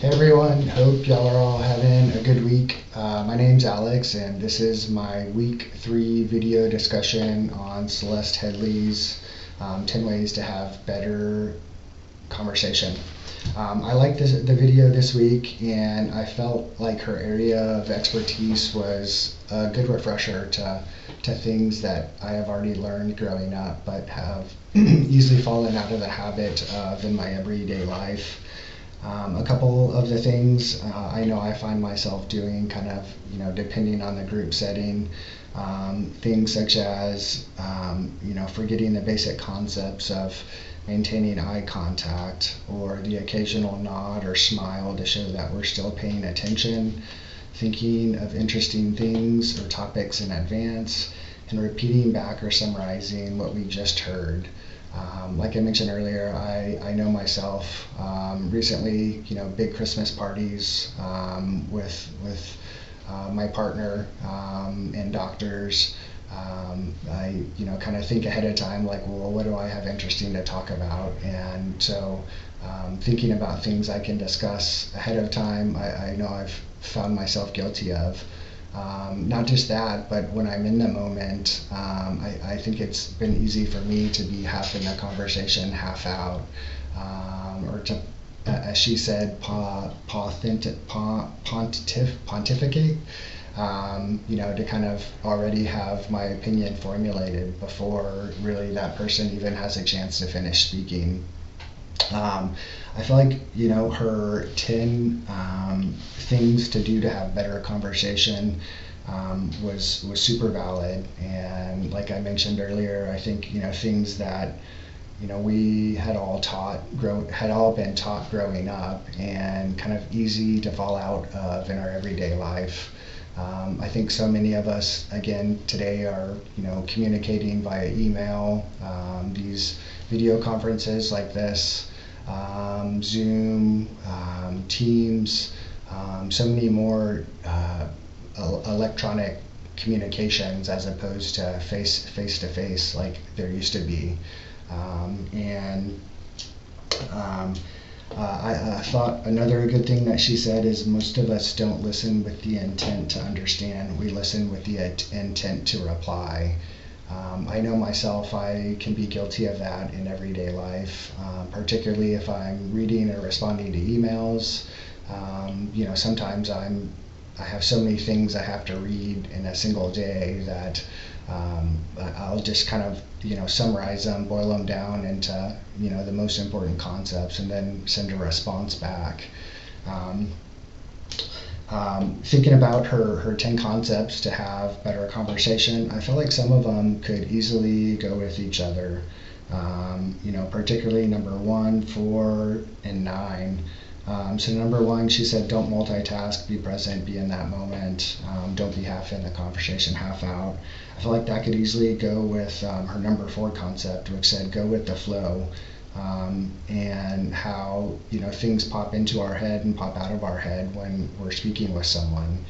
Hey everyone, hope y'all are all having a good week. My name's Alex, and this is my week 3 video discussion on Celeste Headley's 10 Ways to Have Better Conversation. I liked the video this week, and I felt like her area of expertise was a good refresher to things that I have already learned growing up, but have easily fallen out of the habit of in my everyday life. A couple of the things I know I find myself doing, kind of, depending on the group setting, things such as, forgetting the basic concepts of maintaining eye contact or the occasional nod or smile to show that we're still paying attention, thinking of interesting things or topics in advance, and repeating back or summarizing what we just heard. Like I mentioned earlier, I know myself recently, big Christmas parties with my partner and doctors. I kind of think ahead of time, like, well, what do I have interesting to talk about? And so thinking about things I can discuss ahead of time, I know I've found myself guilty of. Not just that, but when I'm in the moment, I think it's been easy for me to be half in the conversation, half out, or to, as she said, pontificate, to kind of already have my opinion formulated before really that person even has a chance to finish speaking. I feel like, her 10 things to do to have better conversation was super valid. And like I mentioned earlier, I think, things that, we had all been taught growing up and kind of easy to fall out of in our everyday life. I think so many of us, again, today are, communicating via email, these video conferences like this, Zoom, Teams, so many more electronic communications as opposed to face to face like there used to be. And I thought another good thing that she said is most of us don't listen with the intent to understand, we listen with the intent to reply. I know myself, I can be guilty of that in everyday life, particularly if I'm reading or responding to emails. Sometimes I have so many things I have to read in a single day that I'll just kind of, summarize them, boil them down into, the most important concepts, and then send a response back. Thinking about her 10 concepts to have better conversation, I feel like some of them could easily go with each other. Particularly number 1, 4, and 9. So number 1, she said, don't multitask, be present, be in that moment. Don't be half in the conversation, half out. I feel like that could easily go with her number 4 concept, which said, go with the flow. And how, things pop into our head and pop out of our head when we're speaking with someone.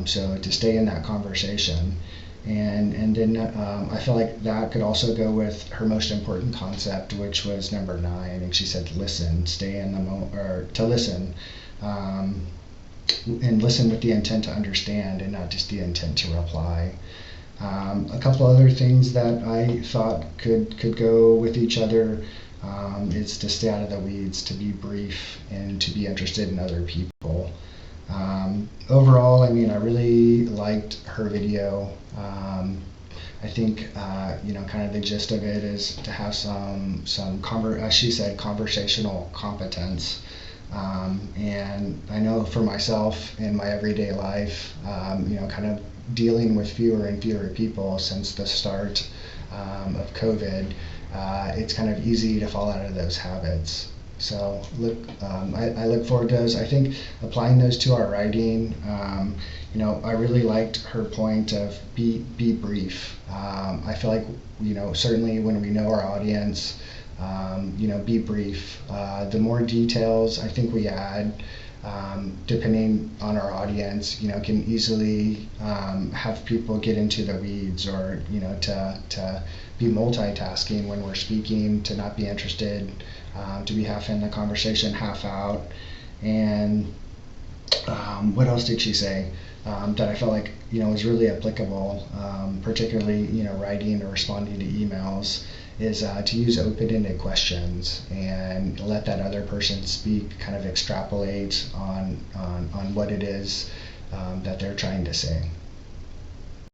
So to stay in that conversation. And then I feel like that could also go with her most important concept, which was number 9, and she said, listen, stay in the moment, or to listen, and listen with the intent to understand and not just the intent to reply. A couple other things that I thought could go with each other is to stay out of the weeds, to be brief, and to be interested in other people. Overall, I really liked her video. I think, kind of the gist of it is to have some as she said, conversational competence. And I know for myself in my everyday life, kind of dealing with fewer and fewer people since the start of COVID, it's kind of easy to fall out of those habits. So I look forward to those. I think applying those to our writing, I really liked her point of be brief. I feel like, certainly when we know our audience, be brief. The more details I think we add, depending on our audience, can easily have people get into the weeds, or to be multitasking when we're speaking, to not be interested, to be half in the conversation, half out. And what else did she say that I felt like was really applicable, particularly writing or responding to emails, is to use open-ended questions and let that other person speak, kind of extrapolate on what it is that they're trying to say.